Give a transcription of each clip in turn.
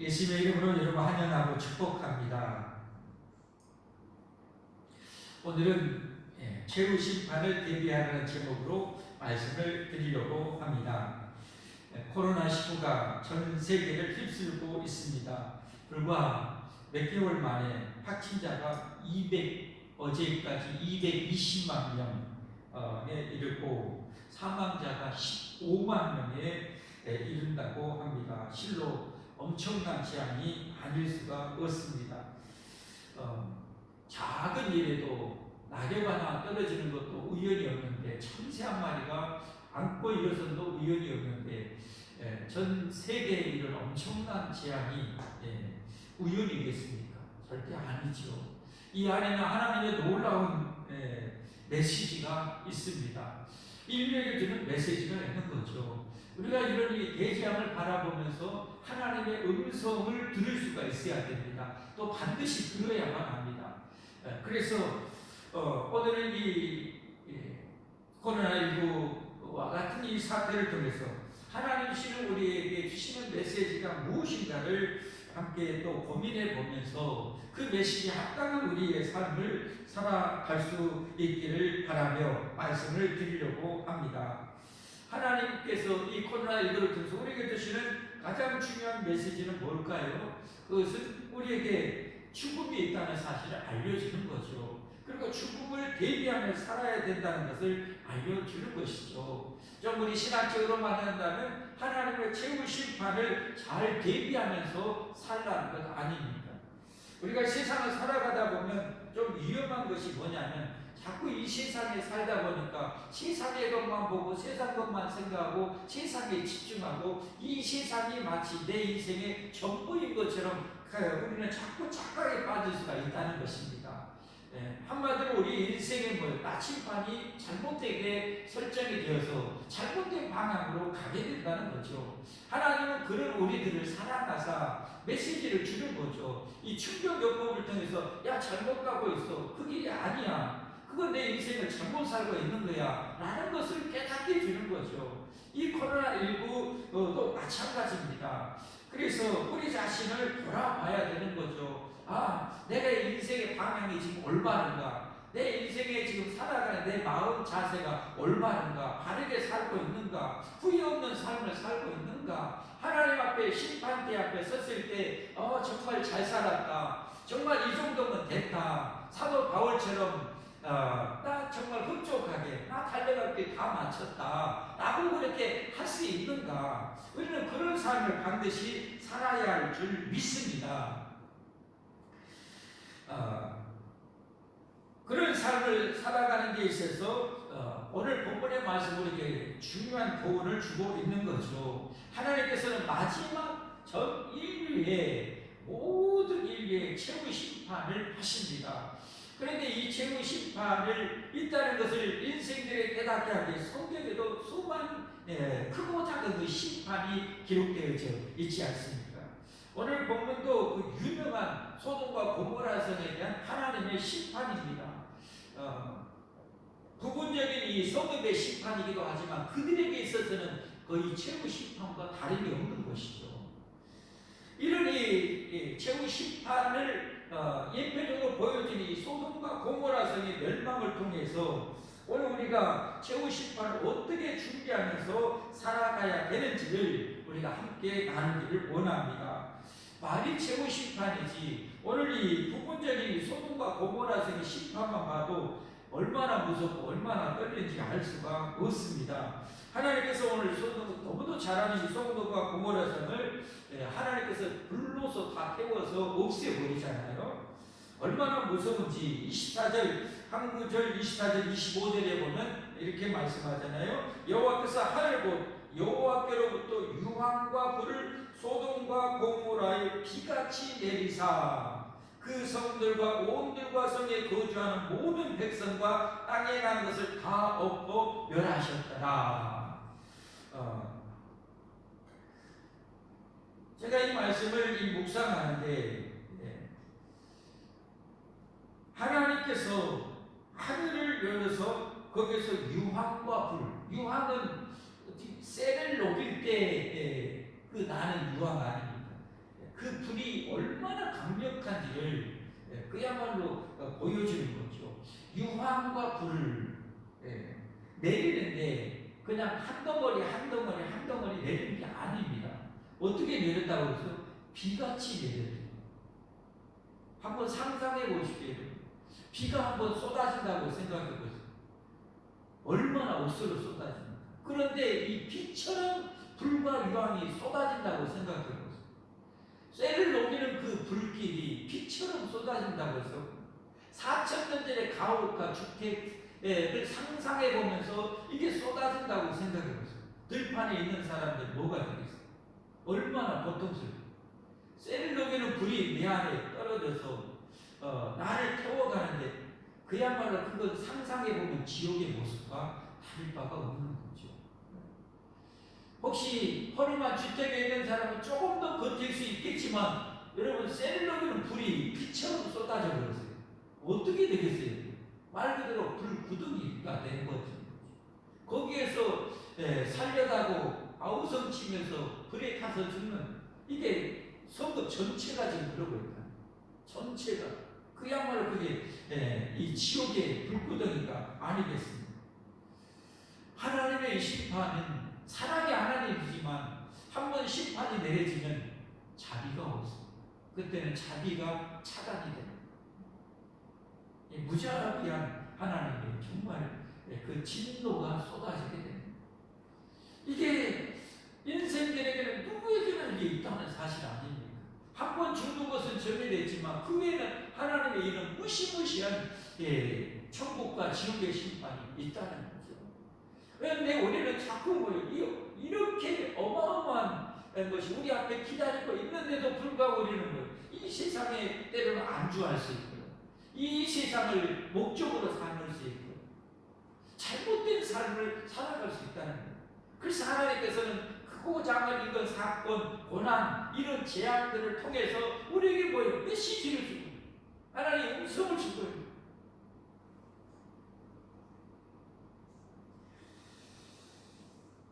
예수님의 이름으로 여러분 환영하고 축복합니다. 오늘은 최후 심판을 대비하는 제목으로 말씀을 드리려고 합니다. 코로나19가 전 세계를 휩쓸고 있습니다. 불과 몇 개월 만에 확진자가 어제까지 220만 명에 이르고 사망자가 15만 명에 이른다고 합니다. 실로 엄청난 재앙이 아닐 수가 없습니다. 작은 일에도 낙엽 하나 떨어지는 것도 우연이 없는데 참새 한 마리가 안고 일어선도 우연이 없는데 전 세계에 이런 엄청난 재앙이 우연이겠습니까? 절대 아니죠. 이 안에는 하나님의 놀라운 메시지가 있습니다. 인류에게 주는 메시지가 있는 거죠. 우리가 이런 대재앙을 바라보면서 하나님의 음성을 들을 수가 있어야 됩니다. 또 반드시 들어야만 합니다. 그래서 오늘은 이 코로나19와 같은 이 사태를 통해서 하나님 주시는 우리에게 주시는 메시지가 무엇인가를 함께 또 고민해 보면서 그 메시지에 합당한 우리의 삶을 살아갈 수 있기를 바라며 말씀을 드리려고 합니다. 하나님께서 이 코로나19를 통해서 우리에게 주시는 가장 중요한 메시지는 뭘까요? 그것은 우리에게 죽음이 있다는 사실을 알려주는 거죠. 그리고 죽음을 대비하며 살아야 된다는 것을 알려주는 것이죠. 좀 우리 신학적으로 말한다면 하나님의 최후 심판을 잘 대비하면서 살라는 것 아닙니까? 우리가 세상을 살아가다 보면 좀 위험한 것이 뭐냐면 자꾸 이 세상에 살다 보니까 세상의 것만 보고 세상 것만 생각하고 세상에 집중하고 이 세상이 마치 내 인생의 전부인 것처럼 우리는 자꾸 착각에 빠질 수가 있다는 것입니다. 한마디로 우리 인생의 나침반이 잘못되게 설정이 되어서 잘못된 방향으로 가게 된다는 거죠. 하나님은 그런 우리들을 사랑하사 메시지를 주는 거죠. 이 충격요법을 통해서 야 잘못 가고 있어. 그 길이 아니야. 그건 내 인생을 잘못 살고 있는 거야 라는 것을 깨닫게 주는 거죠. 이 코로나19도 마찬가지입니다. 그래서 우리 자신을 돌아봐야 되는 거죠. 내가 인생의 방향이 지금 올바른가? 내 인생에 지금 살아가는 내 마음 자세가 올바른가? 바르게 살고 있는가? 후회 없는 삶을 살고 있는가? 하나님 앞에 심판대 앞에 섰을 때 정말 잘 살았다. 정말 이 정도면 됐다. 사도 바울처럼 나 정말 흡족하게 나 달려갈 게 다 마쳤다 라고 그렇게 할 수 있는가? 우리는 그런 삶을 반드시 살아야 할 줄 믿습니다. 그런 삶을 살아가는 데 있어서 오늘 본문의 말씀 우리에게 중요한 교훈을 주고 있는 거죠. 하나님께서는 마지막 전 인류의 모든 인류의 최후 심판을 하십니다. 그런데 이 최후 심판을 있다는 것을 인생들에 깨닫게 하기 성경에도 수많은 크고 작은 그 심판이 기록되어져 있지 않습니까? 오늘 본문도 그 유명한 소돔과 고모라 성에 대한 하나님의 심판입니다. 부분적인 이 성읍의 심판이기도 하지만 그들에게 있어서는 거의 최후 심판과 다름이 없는 것이죠. 이런 이 최후 심판을 예표적으로 보여준 이 소돔과 고모라 성의 멸망을 통해서 오늘 우리가 최후 심판을 어떻게 준비하면서 살아가야 되는지를 우리가 함께 나누기를 원합니다. 말이 최후 심판이지 오늘 이 부분적인 소돔과 고모라 성의 심판만 봐도 얼마나 무섭고 얼마나 떨리는지 알 수가 없습니다. 하나님께서 오늘 너무도 잘 아는 소돔과 고모라 성을 하나님께서 불로서 다 태워서 없애버리잖아요. 얼마나 무서운지 24절 한 구절 24절 25절에 보면 이렇게 말씀하잖아요. 여호와께서 하늘 곧 여호와께로부터 유황과 불을 소돔과 고모라에 비같이 내리사 그 성들과 온들과 성에 거주하는 모든 백성과 땅에 난 것을 다 엎어 멸하셨더라. 제가 이 말씀을 묵상하는데 하나님께서 하늘을 열어서 거기서 유황과 불, 유황은 쇠를 녹일 때 그 나는 유황 아닙니까? 그 불이 얼마나 강력한지를 그야말로 보여주는 거죠. 유황과 불을 내리는데 그냥 한 덩어리 한 덩어리 한 덩어리 내리는 게 아닙니다. 어떻게 내린다고 해서 비같이 내려요. 한번 상상해 보십시오. 비가 한번 쏟아진다고 생각해 보세요. 얼마나 억수로 쏟아집니까? 그런데 이 비처럼 불과 유황이 쏟아진다고 생각해 보세요. 쇠를 녹이는 그 불길이 비처럼 쏟아진다고 해서 4,000년 전의 가옥과 주택을 상상해 보면서 이게 쏟아진다고 생각해 보세요. 들판에 있는 사람들 뭐가 되겠어요? 얼마나 고통스러워요. 쇠를 녹이는 불이 내 안에 떨어져서 나를 태워가는데 그야말로 그건 상상해 보면 지옥의 모습과 다를 바가 없는 거죠. 혹시 허름한 주택에 있는 사람은 조금 더 버틸 수 있겠지만 여러분 쇠를 녹이는 불이 비처럼 쏟아져 버렸어요. 어떻게 되겠어요? 말 그대로 불구덩이가 된 거죠. 거기에서 살려가고 아우성치면서 불에 타서 죽는 이게 성도 전체가 지금 그러고 있다. 전체가 그야말로 그게 이 지옥의 불구덩이가 아니겠습니까? 하나님의 심판은 사랑의 하나님이지만 한번 심판이 내려지면 자비가 없어. 그때는 자비가 차단이 됩니다. 무자비한 하나님의 정말 그 진노가 쏟아지게 됩니다. 이게 인생들에게는 누구에게나 이게 있다는 사실 아닙니까? 한 번 죽는 것은 정해졌지만 그 외에는 하나님의 이런 무시무시한 천국과 지옥의 심판이 있다는 거죠. 그런데 우리는 자꾸 이렇게 어마어마한 것이 우리 앞에 기다리고 있는데도 불구하고 우리는 이 세상에 때로는 안주할 수 있고요. 이 세상을 목적으로 삼을 수 있고요. 잘못된 삶을 살아갈 수 있다는 거예요. 그래서 하나님께서는 크고 작은 이런 사건, 고난, 이런 재앙들을 통해서 우리에게 뭐예요? 메시지를 주고 하나님의 음성을 주고요.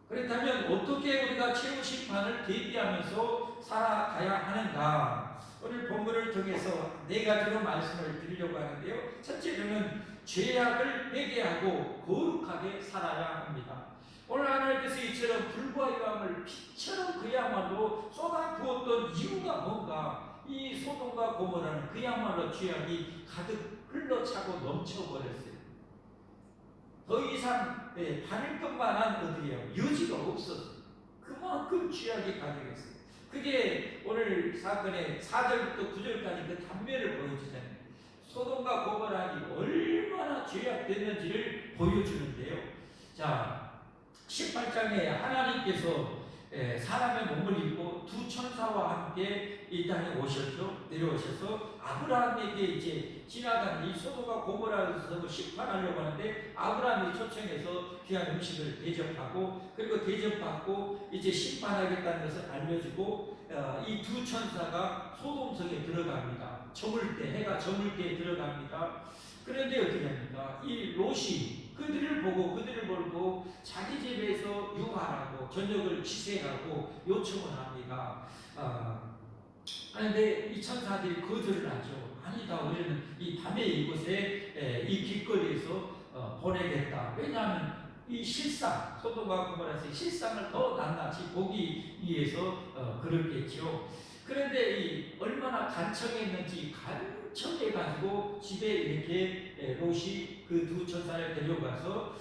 그렇다면 어떻게 우리가 최후 심판을 대비하면서 살아가야 하는가? 오늘 본문을 통해서 네 가지로 말씀을 드리려고 하는데요. 첫째로는 죄악을 회개하고 거룩하게 살아야 합니다. 오늘 하나님께서 이처럼 불과 유황을 빛처럼 그야말로 쏟아부었던 이유가 뭔가? 이 소돔과 고모라는 그야말로 죄악이 가득 흘러차고 넘쳐버렸어요. 더 이상 바를 것만한 어디에요? 여지가 없었어요. 그만큼 죄악이 가득했어요. 그게 오늘 사건의 4절부터 9절까지 그 단면을 보여주잖아요. 소돔과 고모라니 얼마나 죄악됐는지를 보여주는데요. 자, 18장에 하나님께서 사람의 몸을 입고 두 천사와 함께 이 땅에 오셨죠. 내려오셔서 아브라함에게 이제 지나가는 이 소돔과 고모라에서 심판하려고 하는데 아브라함이 초청해서 귀한 음식을 대접하고 그리고 대접받고 이제 심판하겠다는 것을 알려주고 이 두 천사가 소돔성에 들어갑니다. 저물 때 해가 저물 때 들어갑니다. 그런데 어떻게 합니까? 이 롯이 그들을 보고 자기 집에서 유하라고 저녁을 지새라고 요청을 합니다. 그런데 이 천사들이 거절을 하죠. 아니다, 우리는 이 밤에 이곳에 이 길거리에서 보내겠다. 왜냐하면 이 실상, 소돔과 고모라의 실상을 더 낱낱이 보기 위해서 그렇겠죠. 그런데 이 얼마나 간청했는지 간청해가지고 집에 이렇게 롯이 그 두 천사를 데려가서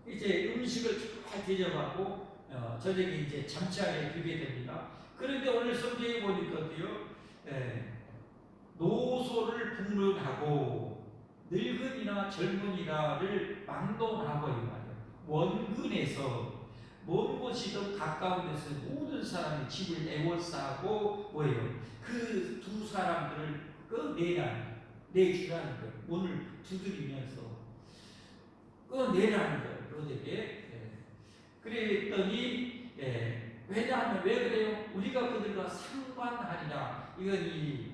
이제 음식을 잘 대접하고 저녁에 이제 잠자리에 들게 됩니다. 그런데 오늘 성경에 보니까 어때요? 노소를 북론하고 늙은이나 젊은이라를 막론하고 이 말이에요. 원근에서 먼 곳이든 가까운 데서 모든 사람이 집을 에워싸고 뭐예요? 그 두 사람들을 내주라는 거예요. 문을 두드리면서 내라는 거예요. 롯에게. 그랬더니 왜냐하면 왜 그래요? 우리가 그들과 상관하리라. 이건 이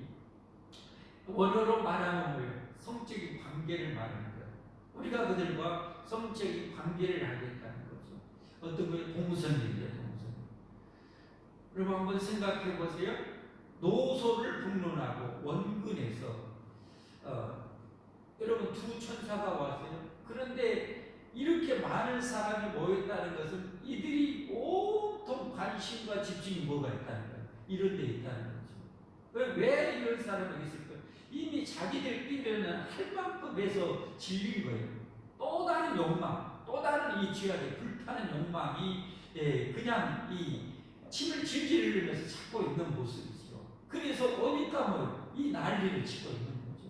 원어로 말하면 뭐예요? 성적인 관계를 말하는 거예요. 우리가 그들과 성적인 관계를 하겠다는 거죠. 어떤 거예요? 공선이에요. 공선. 여러분 한번 생각해 보세요. 노소를 북론하고 원근에서 여러분 두 천사가 왔어요. 그런데 이렇게 많은 사람이 모였다는 것은 이들이 온통 관심과 집중이 뭐가 있다는 거예요. 이런 데 있다는 거죠. 왜 이런 사람이 있을까요? 이미 자기들 뛰면은 할 만큼에서 질린 거예요. 또 다른 욕망, 또 다른 이 죄악의 불타는 욕망이 그냥 이 침을 질질 흘리면서 찾고 있는 모습이죠. 그래서 보니까 이 난리를 치고 있는 거죠.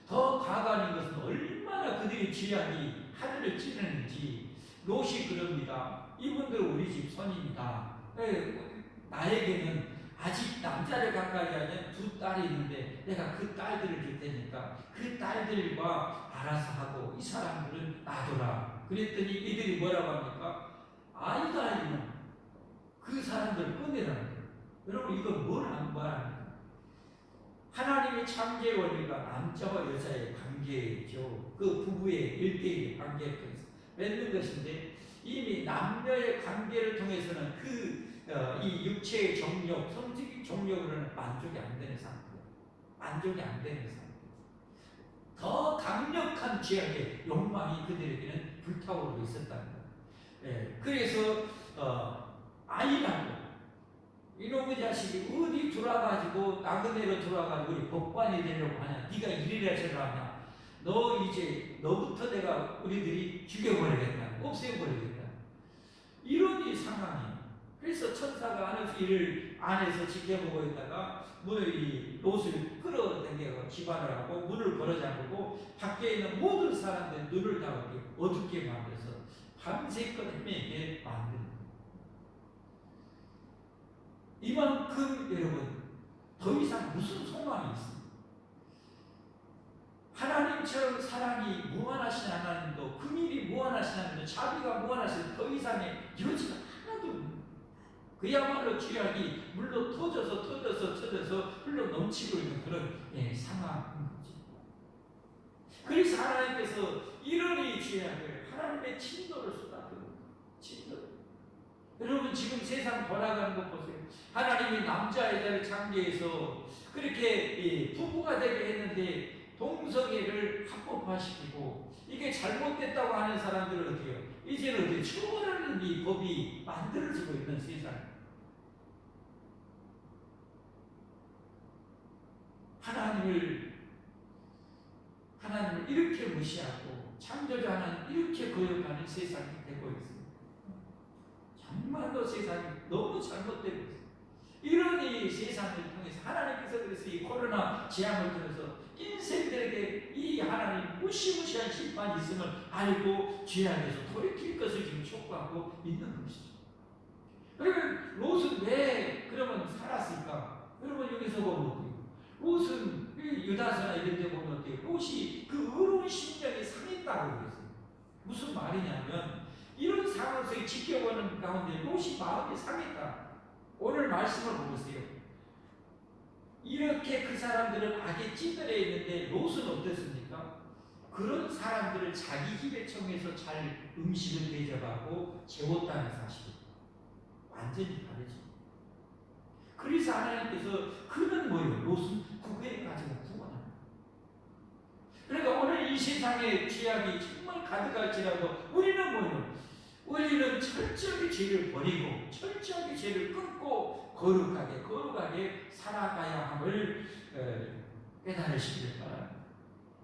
더 가관인 것은 얼마나 그들의 죄악이 하늘을 찌르는지 롯이 그럽니다. 이분들은 우리 집 선입니다. 나에게는 아직 남자를 가까이 하는 두 딸이 있는데 내가 그 딸들을 줄 테니까 그 딸들과 알아서 하고 이 사람들은 놔둬라. 그랬더니 이들이 뭐라고 합니까? 아니면 그 사람들 꺼내라는 거예요. 여러분 이건 뭘 말합니까? 하나님의 창조의 원리가 남자와 여자의 관계죠. 그 부부의 1대1의 관계를 통해서 맺는 것인데 이미 남녀의 관계를 통해서는 이 육체의 정욕, 성적인 정욕으로는 만족이 안 되는 상태예요. 만족이 안 되는 상태. 더 강력한 죄악의 욕망이 그들에게는 불타오르고 있었다는 거예요. 그래서 아이라고 이놈의 자식이 어디 돌아가지고 나그네로 돌아가지고 우리 법관이 되려고 하냐? 네가 이리라 저리라 하냐? 너 이제 너부터 내가 우리들이 죽여버리겠다, 없애버리겠다. 이런 이 상황이에요. 그래서 천사가 안에서 지켜보고 있다가 이 롯을 끌어당겨 집안을 하고 문을 걸어 잠그고 밖에 있는 모든 사람들 눈을 다 어둡게 만들어서 밤새껏 헤매게 만드는 거예요. 이만큼 여러분 더 이상 무슨 소망이 있습니까? 하나님처럼 사랑이 무한하신 하나님도 긍휼이 무한하신 하나님도 자비가 무한하신 더 이상의 여지가 하나도 없는 그야말로 죄악이 물로 터져서 흘러 넘치고 있는 그런 상황인 거죠. 그래서 하나님께서 이런 이 죄악을 하나님의 진노를 쏟아부은 진노. 여러분 지금 세상 돌아가는 것 보세요. 하나님이 남자 여자를 창조해서 그렇게 부부가 되게 했는데 동성애를 합법화시키고 이게 잘못됐다고 하는 사람들은 어떻게 해요? 이제는 어떻게 처벌하는 이 법이 만들어지고 있는 세상. 하나님을 이렇게 무시하고 창조자 하나님 이렇게 거역하는 세상이 되고 있습니다. 정말로 세상이 너무 잘못되고 있습니다. 이런 이 세상을 통해서 하나님께서 그래서 이 코로나 재앙을 통해서 인생들에게 이 하나님 무시무시한 심판이 있음을 알고 죄악에서 돌이킬 것을 지금 촉구하고 있는 것이죠. 그러면 롯은 왜 그러면 살았을까? 여러분 여기서 보면 어때요? 롯은 유다서나 이런 데 보면 어때요? 롯이 그 의로운 심령이 상했다고 그랬어요. 무슨 말이냐면 이런 상황 속에 지켜보는 가운데 롯이 마음이 상했다. 오늘 말씀을 보세요. 이렇게 그 사람들은 악에 찌들어 있는데 롯은 어땠습니까? 그런 사람들을 자기 집에 청해서 잘 음식을 대접하고 재웠다는 사실 완전히 다르죠. 그래서 하나님께서 그는 뭐예요? 롯은 구원에 가지고 구원합니다. 그러니까 오늘 이 세상에 죄악이 정말 가득할지라도 우리는 뭐예요? 우리는 철저하게 죄를 버리고 철저하게 죄를 끊고 거룩하게 살아가야 함을 깨달으시길 바랍니다.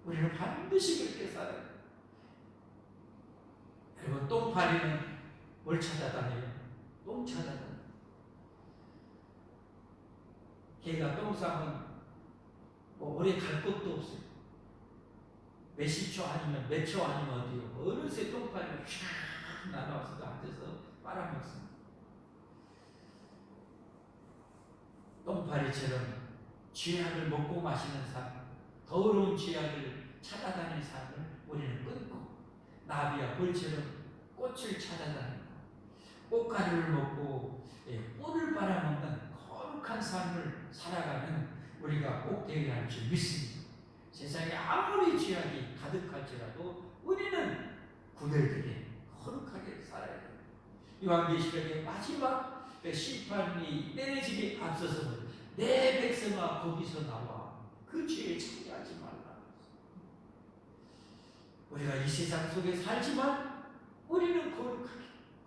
우리는 반드시 그렇게 살아야 돼요. 여러분 똥파리는 뭘 찾아다녀요? 똥 찾아다녀요. 개가 똥 싸면 오래 갈 곳도 없어요. 몇십 초 아니면 몇 초 아니면 어디요? 어느새 똥파리가 쫙 날아와서 앉아서 빨아먹습니다. 똥파리처럼 죄악을 먹고 마시는 삶, 더러운 죄악을 찾아다니는 삶을 우리는 끊고 나비와 벌처럼 꽃을 찾아다니고 꽃가루를 먹고 꿀을 빨아먹는 거룩한 삶을 살아가는 우리가 꼭 되어야 할 줄 믿습니다. 세상에 아무리 죄악이 가득할지라도 우리는 구별되게 거룩하게 살아야 됩니다. 요한계시록의 마지막 심판이 내려지기 앞서서 내 백성아 거기서 나와 그 죄에 참여하지 말라. 우리가 이 세상 속에 살지만 우리는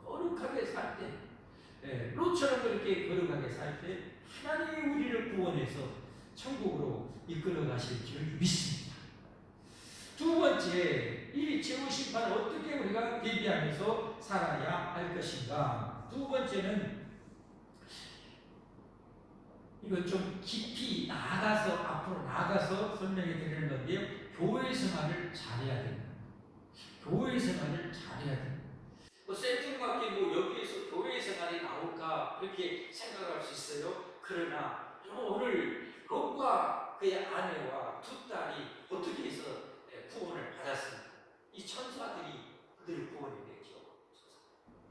거룩하게 살 때, 롯처럼 그렇게 거룩하게 살 때 하나님이 우리를 구원해서 천국으로 이끌어 가실 줄 믿습니다. 두 번째, 이 최후 심판을 어떻게 우리가 대비하면서 살아야 할 것인가? 두 번째는 이거 좀 깊이 나아가서 앞으로 나아가서 설명해 드리는 건데요. 교회 생활을 잘해야 됩니다. 교회 생활을 잘해야 됩니다. 생뚱맞게 여기에서 교회 생활이 나올까 그렇게 생각할 수 있어요. 그러나 오늘 롯과 그의 아내와 두 딸이 어떻게 해서 구원을 받았습니다. 이 천사들이 그들을 구원했겠죠.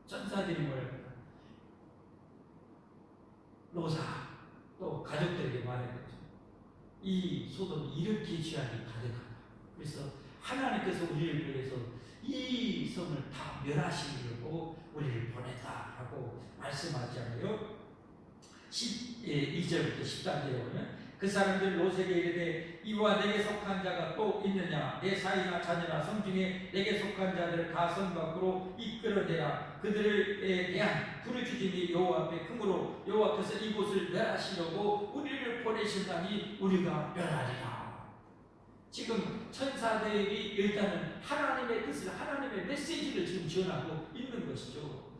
천사들이 뭐랄까 로사 또 가족들에게 말했겠죠. 이 소돔이 이렇게 죄악이 가득하다. 그래서 하나님께서 우리를 위해서 이 성을 다 멸하시려고 우리를 보냈다라고 말씀하잖아요. 2절부터 13절에 보면 그 사람들 롯에게 이르되 이와 내게 속한 자가 또 있느냐 내 사이나 자녀나 성 중에 내게 속한 자들을 다 성 밖으로 이끌어내라. 그들에 대한 부르짖음이 여호와 앞에 크므로 여호와께서 이곳을 멸하시려고 우리를 보내신다니 우리가 멸하리라. 지금 천사들이 일단은 하나님의 뜻을, 하나님의 메시지를 지금 전하고 있는 것이죠.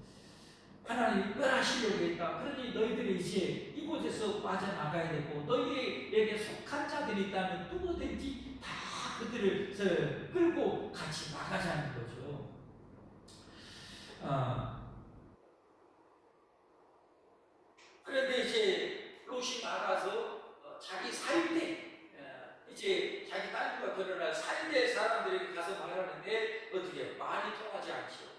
하나님이 멸하시려고 했다. 그러니 너희들이 이제 이곳에서 빠져나가야 되고 너희에게 속한 자들이 있다면 누구든지 다 그들을 끌고 같이 나가자는 거죠. 그런데 이제 롯이 나가서 자기 살때 이제 자기 딸과 결혼할 살대 사람들에게 가서 말하는데 어떻게 말이 통하지 않죠.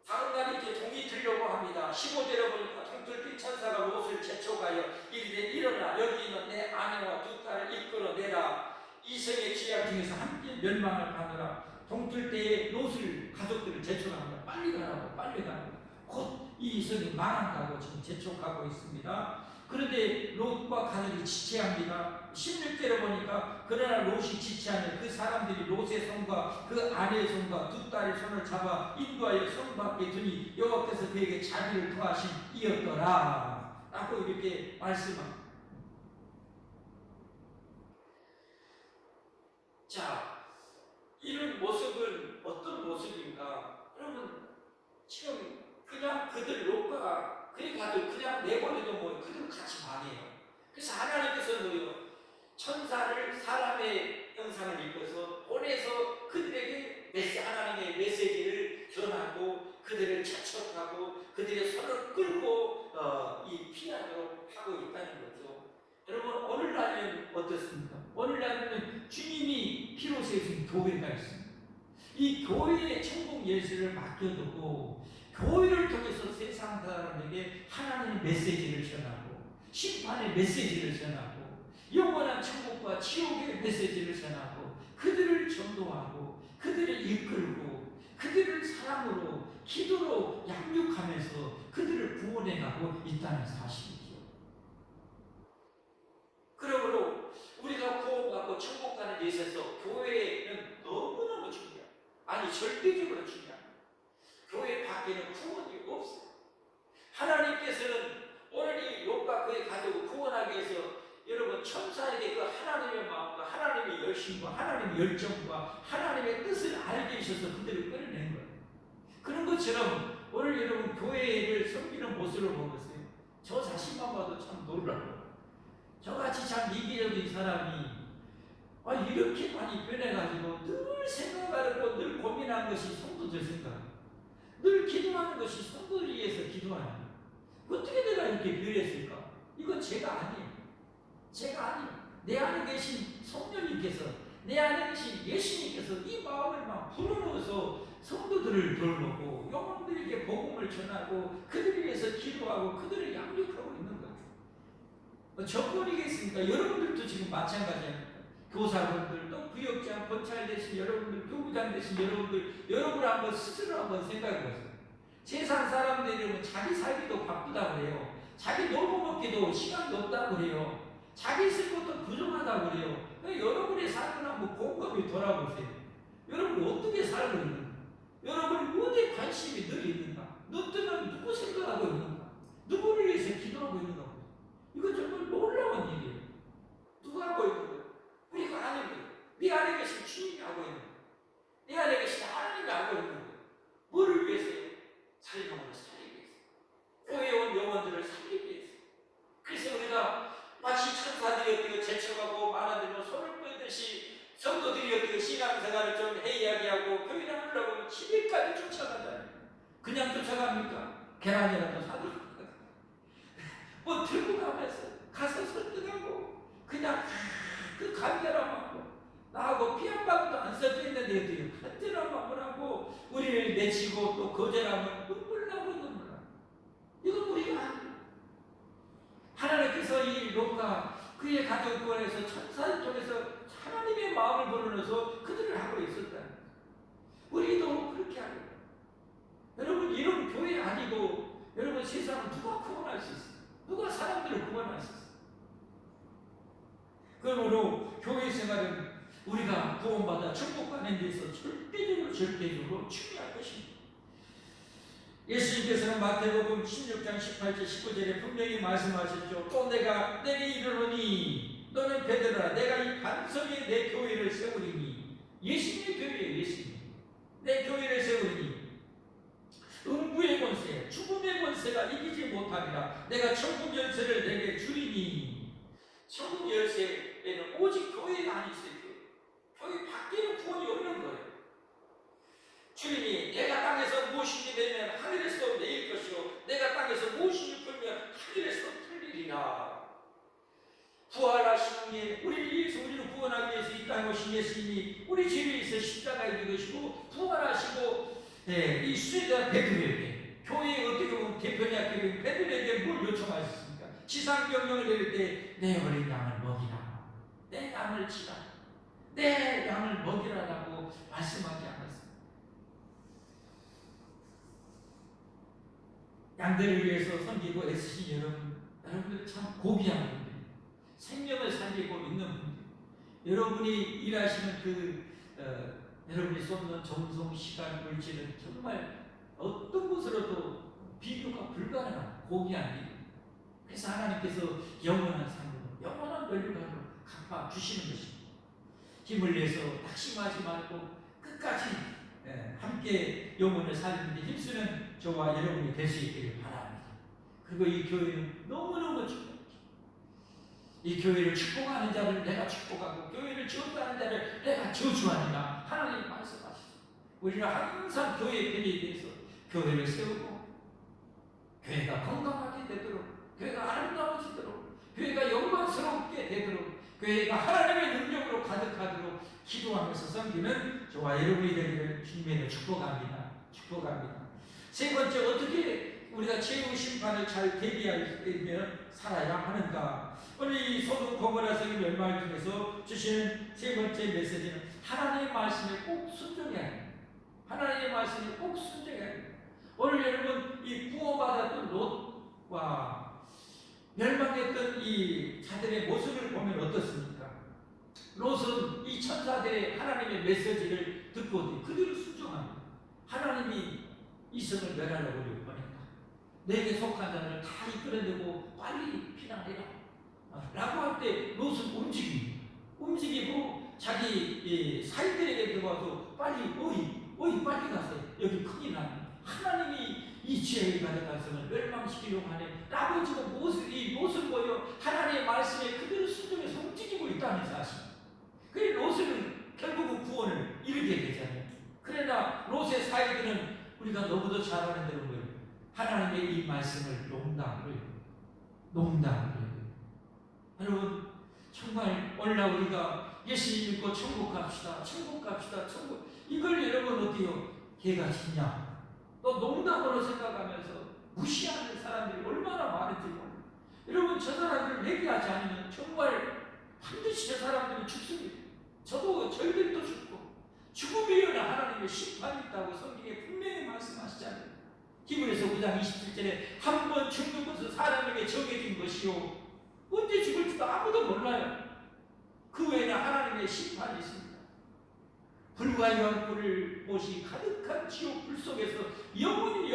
다음 날 이제 종이 들려고 합니다. 15절에 보니까 동틀 뛴 천사가 롯을 재촉하여 이르되 일어나 여기 있는 내 아내와 두 딸을 이끌어내라. 이성의 죄악 중에서 함께 멸망을 받으라. 동틀 때에 롯을 가족들을 재촉합니다. 빨리 가라고 빨리 가라고. 곧 이 이성이 망한다고 지금 재촉하고 있습니다. 그런데 롯과 가족이 지체합니다. 16절에 보니까 그러나 롯이 지체하며 그 사람들이 롯의 손과 그 아내의 손과 두 딸의 손을 잡아 인도하여 성 밖에 두니 여호와께서 그에게 자비를 더하신 이었더라 라고 이렇게 말씀합니다. 자, 이런 모습은 어떤 모습인가? 여러분 지금 그냥 그들 롯과 그의 가족 그냥 내버려도 그들 같이 망해요. 그래서 하나님께서 천사를 사람의 형상을 입혀서 보내서 그들에게 하나님의 메시지를 전하고 그들을 재촉하고 그들의 손을 끌고 피하도록 하고 있다는 거죠. 여러분 오늘날은 어떻습니까? 오늘날은 주님이 피로 세우신 교회가 있습니다. 이 교회의 천국 예수를 맡겨두고 교회를 통해서 세상 사람에게 하나님의 메시지를 전하고 심판의 메시지를 전하고 영원한 천국과 지옥의 메시지를 전하고 그들을 전도하고 그들을 이끌고 그들을 사랑으로 기도로 양육하면서 그들을 구원해가고 있다는 사실이죠. 그러므로 우리가 구원받고 천국 가는 데 있어서 교회는 너무너무 중요해요. 아니 절대적으로 중요합니다. 교회 밖에는 구원이 없어요. 하나님께서는 오늘 이 롯과 그의 가족을 구원하기 위해서 여러분 천사에게 그 하나님의 마음과 하나님의 열심과 하나님의 열정과 하나님의 뜻을 알게 해주셔서 그들을 끌어낸 거예요. 그런 것처럼 오늘 여러분 교회를 섬기는 모습을 보면서요. 저 자신만 봐도 참 놀라워요. 저같이 참 이기적인 사람이 이렇게 많이 변해가지고 늘 생각하고 늘 고민하는 것이 성도들 생각, 늘 기도하는 것이 성도를 위해서 기도하는 거예요. 어떻게 내가 이렇게 변했을까? 이건 제가 아니에요. 제가 아니에요. 내 안에 계신 성령님께서, 내 안에 계신 예수님께서 이 마음을 막 불어넣어서 성도들을 돌보고 영혼들에게 복음을 전하고 그들을 위해서 기도하고 그들을 양육하고 있는 거죠. 저뿐이겠습니까? 여러분들도 지금 마찬가지입니다. 교사분들, 또 구역장, 권찰 되신 여러분들, 교부장 되신 여러분 한번 스스로 한번 생각해 보세요. 세상 사람들이 자기 살기도 바쁘다고 해요. 자기 놀고 먹기도 시간도 없다고 그래요. 자기 쓸 것도 부족하다고 그래요. 여러분의 삶을 한번 곰곰이 돌아보세요. 여러분 어떻게 살고 있는가? 여러분 어디에 관심이 늘 있는가? 눈 뜨면 누구 생각하고 있는가? 누구를 위해서 기도하고 있는가? 이거 정말 놀라운 일이에요. 누가 하고 있는 거예요? 우리가 아는 거예요. 네 안에 계신 주님이 하고 있는 거예요. 네 안에 계신 하나님이 하고 있는 거예요. 뭐를 위해서요? 살림을 살리기 위해서. 교회에 온 영혼들을 살리기 위해서. 그래서 우리가 마치 천사들이 제쳐가고 많아들면 손을 뻗듯이 성도들이 신앙생활을 좀 해이하게 교회 나오려고 집에까지 쫓아가잖아요. 그냥 쫓아갑니까? 계란이라도 사들고 뭐 들고 가면서 가서 설득하고 그냥 그 간절함하고 나하고 피 한 방울도 안 섞여 있는데 어떻게 간절함만 하고 우리를 내치고 또 거절하면 눈물 나고 눈물 나고 이건 우리가 아니에요. 하나님께서 이 롯과 그의 가족권에서 천사를 통해서 하나님의 마음을 불어넣어서 그들을 하고 있었다. 우리도 그렇게 하고 여러분 이런 교회 아니고 여러분 세상을 누가 구원할 수 있어요? 누가 사람들을 구원할 수 있어요? 그러므로 교회 생활은 우리가 구원받아 축복받는 데서 절대적으로 중요한 것입니다. 예수님께서는 마태복음 16장 18절 19절에 분명히 말씀하셨죠. 또 내가 내게 이르노니 너는 베드로라 내가 이 반석에 내 교회를 세우리니 예수님의 교회예요. 예수님 내 교회를 세우리니 음부의 권세 죽음의 권세가 이기지 못하리라. 내가 천국 열쇠를 내게 주리니 천국 열쇠에는 오직 교회가 아니세요. 교회 밖에는 구원이 없는 거예요. 주님이 내가 땅에서 무엇인지 되면 하늘에서 내릴 것이요 내가 땅에서 무엇인지 풀면 하늘에서 풀리리라. 부활하신 분이 우리를 위해서 우리를 구원하기 위해서 이 땅에 오신 예수님이 우리 죄를 위해서 십자가에 죽으시고 부활하시고 이 수혜자 베드로에게 교회에 어떻게 보면 대표냐 베드로에게 뭘 요청하셨습니까? 지상명령을 내릴 때 내 어린 양을 먹이라 내 양을 치라 내 양을 먹이라라고 말씀하지 않았습니다. 양들을 위해서 섬기고 애쓰신 여러분들 참 고귀한 분들, 생명을 살리고 있는 분들, 여러분이 일하시는 여러분이 쏟는 정성, 시간, 물질은 정말 어떤 것으로도 비교가 불가능한 고귀한 일. 그래서 하나님께서 영원한 상으로, 영원한 멸류관으로 갚아 주시는 것입니다. 힘을 내서 낙심하지 말고 끝까지 함께 영혼을 살리는데 힘쓰는 저와 여러분이 될 수 있기를 바랍니다. 그리고 이 교회는 너무너무 축복합니다. 이 교회를 축복하는 자를 내가 축복하고 교회를 지었다는 자를 내가 저주하니라 하나님 말씀하시죠. 우리는 항상 교회의 편에 대해서 교회를 세우고 교회가 건강하게 되도록 교회가 아름다워지도록 교회가 영광스럽게 되도록 교회가 하나님의 능력으로 가득하도록 기도하면서 섬기는 저와 여러분이 되기를 주님의 축복합니다. 축복합니다. 세 번째, 어떻게 우리가 최후 심판을 잘 대비하며 살아야 하는가? 오늘 이 소돔 고모라 성의 멸망을 통해서 주시는 세 번째 메시지는 하나님의 말씀에 꼭 순종해야 합니다. 하나님의 말씀에 꼭 순종해야 합니다. 오늘 여러분 이 구원받았던 롯과 멸망했던 이 자들의 모습을 보면 어떻습니까? 롯은 이 천사들의 하나님의 메시지를 듣고 그대로 순종합니다. 하나님이 이 성을 멸하려고 보냈다. 내게 속한 자를 다 이끌어내고 빨리 피난해라 라고 할 때 롯은 움직이고 자기 사이들에게 들어와서 빨리 빨리 가세요. 여기 큰일 납니다. 하나님이 이 죄의 가득한 성을 멸망시키려고 하네 라고 지금 롯을 보여 하나님의 말씀에 그대로 순종해서 움직이고 있다는 사실. 그래서 롯은 결국은 구원을 이루게 되잖아요. 그러나 롯의 사이들은 우리가 너무도 잘 아는 대로 뭐예요? 하나님의 이 말씀을 농담을 여러분 정말 오늘날 우리가 예수님 믿고 천국 갑시다 이걸 여러분 어때요? 개가 짖냐? 또 농담으로 생각하면서 무시하는 사람들이 얼마나 많은지 몰라요. 여러분 저 사람들을 얘기하지 않으면 정말 반드시 저 사람들은 죽습니다. 저희들도 죽고 죽음이 일어나 하나님의 심판이 있다고 성경에 분명히 말씀하시잖아요. 히브리서 9장 27절에 한 번 죽는 것은 사람에게 것이요 언제 죽을지도 아무도 몰라요. 그 외에는 하나님의 심판이 있습니다. 불과 영불을 못이 가득한 지옥 불 속에서 영원히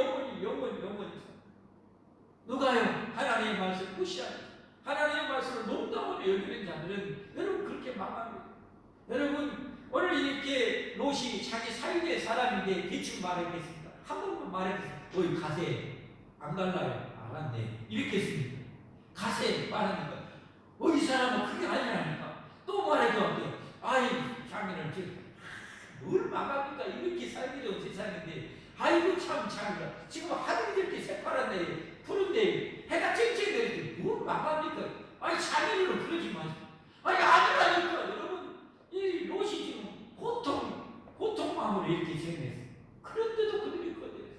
누가요? 하나님의 말씀을 무시하는, 하나님의 말씀을 농담으로 여기는 자들은 여러분 그렇게 망합니다. 여러분 오늘 이렇게 롯이 자기 사유의 사람인데 대충 말했겠습니다. 한 번만 말했겠습니다. 어이 가세 안 갈라요. 알았네 이렇게 했습니다. 가세 말하니까 이 사람은 그게 아니라니까 또 말해도 안 돼. 아이 자기는 지금 뭘 망합니까? 이렇게 살기 좋은 세상인데 아이고 참 자기가 지금 하늘이 이렇게 새파랗네 푸른데 해가 쨍쨍 내리는데 뭘 망합니까? 아니 자기는 그러지 마세요. 아니 아니라니까. 여러분 이 롯이 지금 고통 마음으로 이렇게 생겼어요. 그런데도 그들이 거대했어요.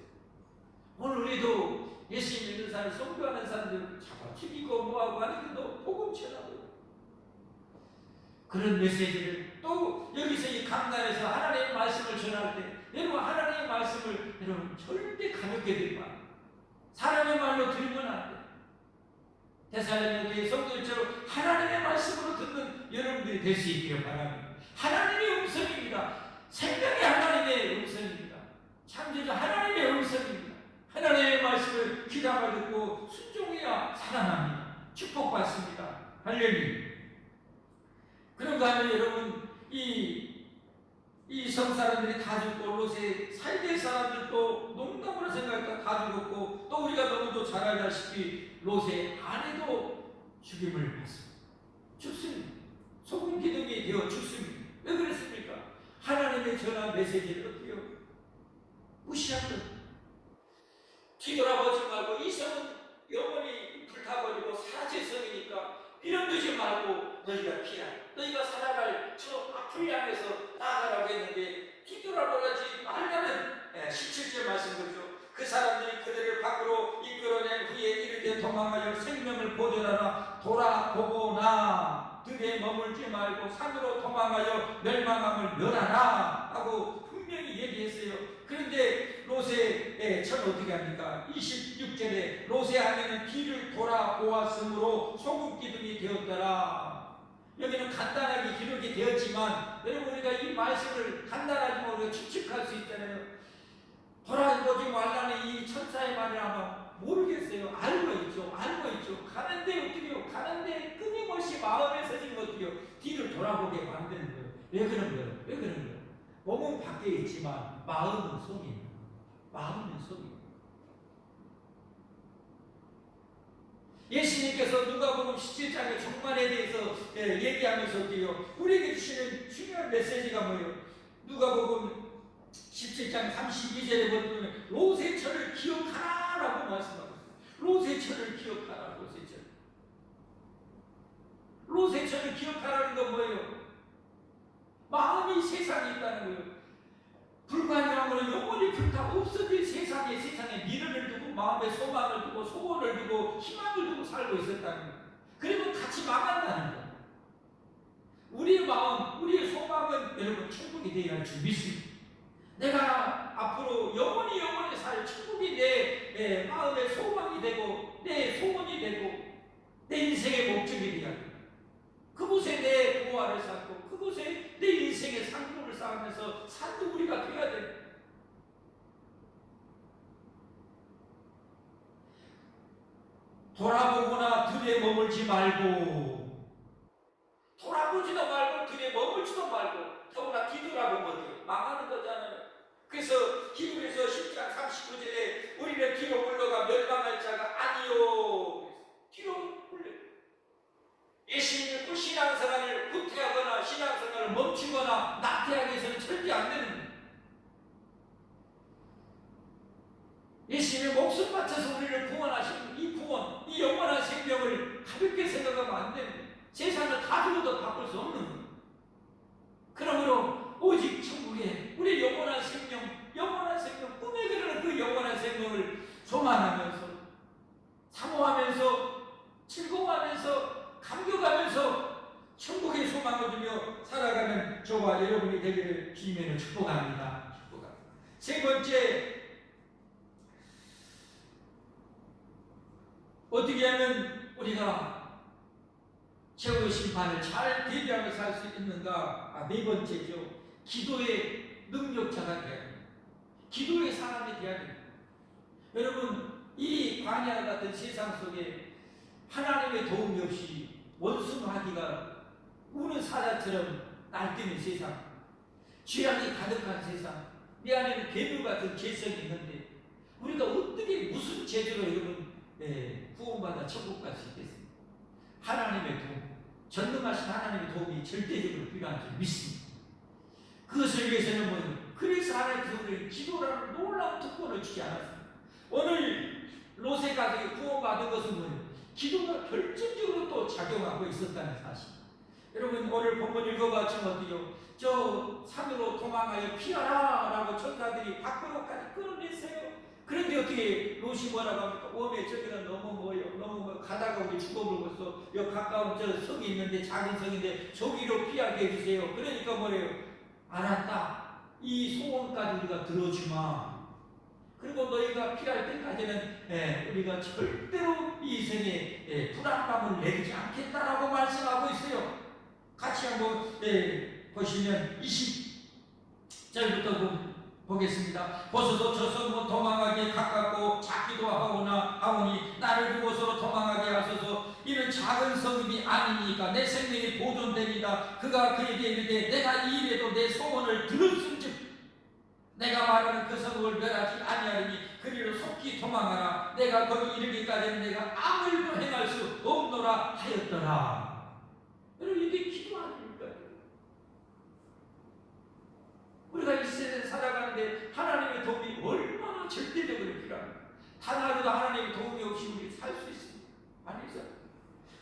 오늘 우리도 예수 믿는 사람, 선교하는 사람들 잡아 죽이고 뭐하고 하는데도 복음 전하고 그런 메시지를 또 여기서 이 강단에서 하나님의 말씀을 전할 때 여러분 하나님의 말씀을 여러분 절대 가볍게 들면 안 돼. 사람의 말로 들으면 안 돼. 데살로니가의 성도들처럼 하나님의 말씀으로 듣는 여러분들이 될 수 있기를 바랍니다. 하나님의 음성입니다. 생명의 하나님의 음성입니다. 창조주 하나님의 음성입니다. 하나님의 말씀을 귀담아 듣고 순종해야 살아납니다. 축복받습니다. 할렐루야. 그런가 하면 여러분 이 성사람들이 다 죽고 롯의 살대 사람들도 농담으로 생각했다 다 죽었고 또 우리가 너무도 잘 알다시피 롯의 아내도 죽임을 받습니다. 죽습니다. 소금 기둥이 되어 죽습니다. 왜 그랬습니까? 하나님의 전한 메시지를 어떻게 무시한 것. 뒤돌아보지 말고 이 성은 영원히 불타버리고 사라질 성이니까 이런 두지 말고 너희가 피하라. 너희가 살아갈 저 앞을 향해서 나아가라고 했는데 뒤돌아보지 말라는 17절 말씀이죠. 그 사람들이 그들을 밖으로 이끌어낸 후에 이르되 도망하여 생명을 보존하라. 돌아보거나 들에 머물지 말고 산으로 도망하여 멸망함을 멸하라 하고 분명히 얘기했어요. 그런데 롯의 전 어떻게 합니까? 26절에 롯의 아내는 뒤를 돌아보았으므로 소금 기둥이 되었더라. 여기는 간단하게 기록이 되었지만 여러분 우리가 이 말씀을 간단하지만 우리가 추측할 수 있잖아요. 돌아보지 말라는 이 천사의 말을 아마 모르겠어요. 알고 있죠. 가는데 어떻게 해요? 가는데 끊임없이 마음에서 지금 어떻게 해요? 뒤를 돌아보게 만드는 거예요. 왜 그런 거예요? 몸은 밖에 있지만 마음은 속입니다. 예수님께서 누가복음 17장의 종말에 대해서 얘기하면서도요. 우리에게 주시는 중요한 메시지가 뭐예요? 누가복음 17장 32절에 보면 롯의 철을 기억하라라고 말씀하고 있어요. 롯의 철을 기억하라. 롯의 철을 기억하라는 건 뭐예요? 마음이 세상에 있다는 거예요. 불가능함으로 영원히 불타 없어질 세상에 미련을 두고 마음에 소망을 두고 소원을 두고 희망을 두고 살고 있었다는 거예요. 그리고 같이 망한다는 거예요. 우리의 마음, 우리의 소망은 여러분 천국이 되어야 할 줄 믿습니다. 내가 앞으로 영원히 살 천국이 내 마음의 소망이 되고 내 소원이 되고 내 인생의 목적이 되어야 합니다. 그곳에 내 보화를 쌓고 그곳에 내 인생의 상품을 쌓으면서 사는 우리가 되어야 됩니다. 돌아보거나 들에 머물지 말고 돌아보지도 말고 들에 머물지도 말고 더구나 뒤돌아보면 망하는 거잖아요. 그래서 히브리서 10장 39절에 우리는 뒤로 물러가 멸망할 자가 아니요. 뒤로 물러 예수님을 믿고 신앙생활을 후퇴하거나 신앙생활을 멈추거나 나태하게 해서는 절대 안 되는 거예요. 예수님의 목숨 바쳐서 우리를 구원하신 이 구원, 이 영원한 생명을 가볍게 생각하면 안 되는 거예요. 세상을 다 주고도 바꿀 수 없는 거예요. 그러므로 오직 천국에 우리 영원한 생명, 꿈에 그리는 그 영원한 생명을 소망하면서 사모하면서 즐거워하면서 감격하면서 천국의 소망을 두며 살아가는 저와 여러분이 되기를 주님으로 축복합니다. 세 번째, 어떻게 하면 우리가 최후의 심판을 잘 대비하며 살 수 있는가? 네 번째죠. 기도의 능력자가 되어야 됩니다. 기도의 사람이 되어야 됩니다. 여러분, 이 광야 같은 세상 속에 하나님의 도움이 없이 원수 마귀가 우는 사자처럼 날뛰는 세상, 죄악이 가득한 세상, 내 안에는 괴물 같은 죄성이 있는데 우리가 어떻게 무슨 제대로 여러분 구원받아 천국 갈 수 있겠습니까? 하나님의 도움, 전능하신 하나님의 도움이 절대적으로 필요한 줄 믿습니다. 그것을 위해서는 뭐예요? 그래서 하나님께서 우리를 기도라는 놀라운 특권을 주지 않았습니다. 오늘 롯의 가족이 구원받은 것은 뭐예요? 기도가 결정적으로 또 작용하고 있었다는 사실. 여러분, 오늘 본문 읽어봤지만 어때요? 저 산으로 도망하여 피하라 라고 천사들이 밖으로까지 끌어냈어요. 그런데 어떻게 롯이 뭐라고 합니까? 웜에 저기는 너무 가다가 우리 죽어버렸어. 여기 가까운 저 성이 있는데, 작은 성인데 저기로 피하게 해주세요. 그러니까 뭐래요? 알았다. 이 소원까지 우리가 들어주마. 그리고 너희가 피할 때까지는 우리가 절대로 이 생에 불안감을 내리지 않겠다라고 말씀하고 있어요. 같이 한번 보시면 20절부터 보겠습니다. 보소서 저 성은 도망하기에 가깝고 작기도 하오니 나를 그곳으로 도망하게 하소서. 이는 작은 성읍이 아니니까 내 생명이 보존됩니다. 그가 그에게 이르되 내가 이 일에도 내 소원을 들었음즉 내가 말하는 그 성읍을 멸하지 아니하리니 그리로 속히 도망하라. 내가 거기 이르기까지는 내가 아무 일도 행할 수 없노라 하였더라. 여러분, 이게 기도 아닙니까? 우리가 이 세상에 살아가는데 하나님의 도움이 얼마나 절대적으로 필요합니까? 단 하루도 하나님의 도움이 없이 우리 살 수 있습니까? 아니죠.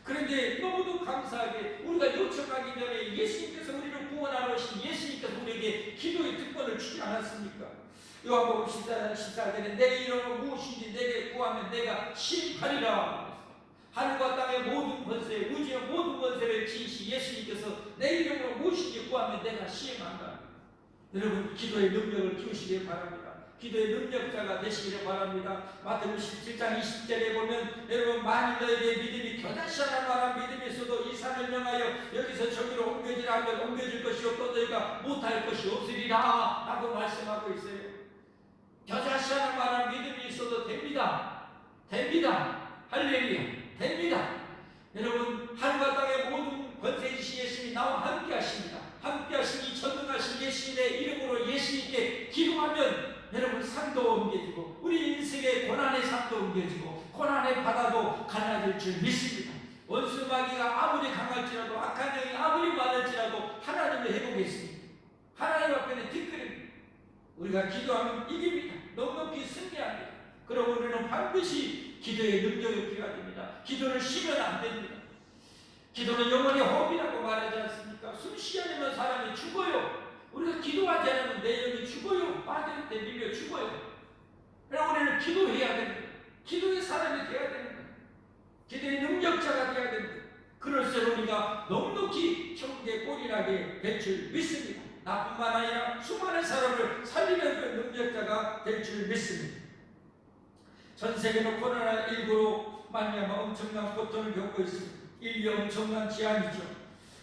그런데 너무도 감사하게 우리가 요청하기 전에 예수님께서 우리를 구원하러 오신 예수님께서 우리에게 기도의 특권을 주지 않았습니까? 요한복음 14절에 내 이름으로 무엇인지 내게 구하면 내가 심하리라. 하늘과 땅의 모든 권세, 우주의 모든 권세를 지니신 예수님께서 내 이름으로 무엇인지 구하면 내가 시행한다. 여러분, 기도의 능력을 키우시길 바랍니다. 기도의 능력자가 되시기를 바랍니다. 마태복음 17장 20절에 보면 여러분, 만일 너에게 믿음이 겨자씨 하나만한 믿음이 있어도 이 산을 명하여 여기서 저기로 옮겨지라 하면 옮겨질 것이 없고 너희가 못할 것이 없으리라 라고 말씀하고 있어요. 겨자씨 하나만한 믿음이 있어도 됩니다. 할렐루야, 됩니다. 여러분, 하늘과 땅의 모든 권세이신 예수님이 나와 함께 하십니다. 함께 하신 이 전능하신 예수님의 이름으로 예수님께 기도하면 여러분, 산도 옮겨지고 우리 인생의 고난의 산도 옮겨지고 고난의 바다도 갈라질 줄 믿습니다. 원수 마귀가 아무리 강할지라도 악한 영이 아무리 많을지라도 하나님을 회복했습니다. 하나님 앞에는 뒷걸음입니다. 우리가 기도하면 이깁니다. 넉넉히 승리합니다. 그러고 우리는 반드시 기도의 능력이 필요합니다. 기도를 쉬면 안 됩니다. 기도는 영혼의 호흡이라고 말하지 않습니까? 숨 쉬지 않으면 사람이 죽어요. 우리가 기도하지 않으면 내 영이 죽어요. 빠질 때 밀려 죽어요. 그래서 우리는 기도해야 됩니다. 기도의 사람이 되어야 됩니다. 기도의 능력자가 되어야 됩니다. 그럴수록 우리가 넉넉히 천국의 꼴이라게 될 줄 믿습니다. 나뿐만 아니라 수많은 사람을 살리는 그 능력자가 될 줄 믿습니다. 전 세계는 코로나19로 말미암아 엄청난 고통을 겪고 있습니다. 인류 엄청난 재앙이죠.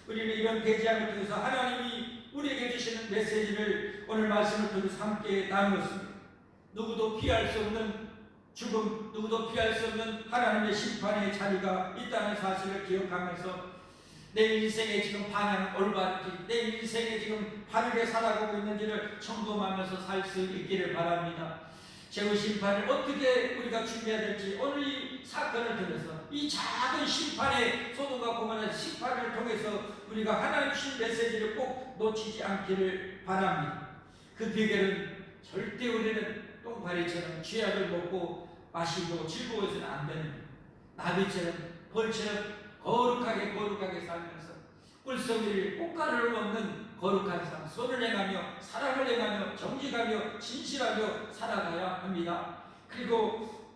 우리는 이런 대재앙을 통해서 하나님이 우리에게 주시는 메시지를 오늘 말씀을 통해서 함께 나누었습니다. 누구도 피할 수 없는 죽음, 누구도 피할 수 없는 하나님의 심판의 자리가 있다는 사실을 기억하면서 내 인생에 지금 방향 올바른지, 내 인생에 지금 바르게 살아가고 있는지를 점검하면서 살 수 있기를 바랍니다. 최후 심판을 어떻게 우리가 준비해야 될지 오늘 이 사건을 통해서 이 작은 심판의 소돔과 고모라 심판을 통해서 우리가 하나님 주신 메시지를 꼭 놓치지 않기를 바랍니다. 그 비결은 절대 우리는 똥파리처럼 쥐약을 먹고 마시고 즐거워서는 안 됩니다. 나비처럼 벌처럼 거룩하게 살면서 꿀성이를 꽃가루를 먹는 거룩한 삶, 선을 행하며 사랑을 행하며 정직하며 진실하며 살아가야 합니다. 그리고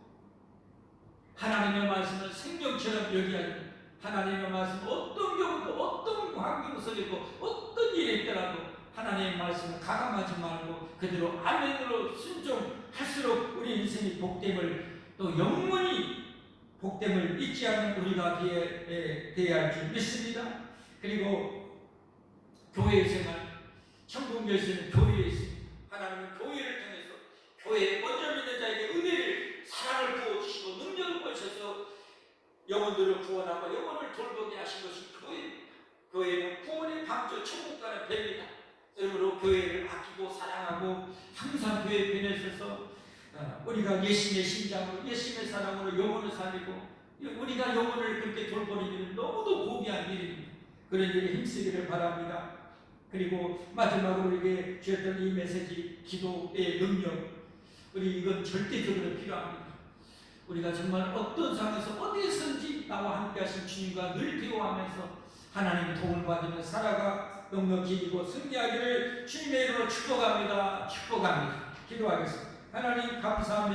하나님의 말씀을 생명처럼 여기야 합니다. 하나님의 말씀 어떤 경우도 어떤 환경 속에도 어떤 일이 있더라도 하나님의 말씀을 가감하지 말고 그대로 아멘으로 순종할수록 우리 인생이 복됨을 또 영원히 복됨을 잊지 않는 우리가 되어야 할 줄 믿습니다. 그리고 교회 생활, 천국 열쇠는 교회에 있습니다. 하나님은 교회를 통해서 교회에 먼저 믿는 자에게 은혜를, 사랑을 부어주시고 능력을 보셔서 영혼들을 구원하고 영혼을 돌보게 하신 것이 교회입니다. 교회는 구원의 방주, 천국 가는 배입니다. 그러므로 교회를 아끼고 사랑하고 항상 교회 편에 서서 우리가 예수님의 심장으로, 예수님의 사랑으로 영혼을 살리고 우리가 영혼을 그렇게 돌보는 일은 너무도 고귀한 일입니다. 그런 일에 힘쓰기를 바랍니다. 그리고 마지막으로 우리에게 주셨던 이 메시지, 기도의 능력, 우리 이건 절대적으로 필요합니다. 우리가 정말 어떤 상황에서 어디에서든지 나와 함께 하신 주님과 늘 대화하면서 하나님의 도움을 받으며 살아가 넉넉히 이기고 승리하기를 주님의 이름으로 축복합니다. 축복합니다. 기도하겠습니다. 하나님 감사합니다.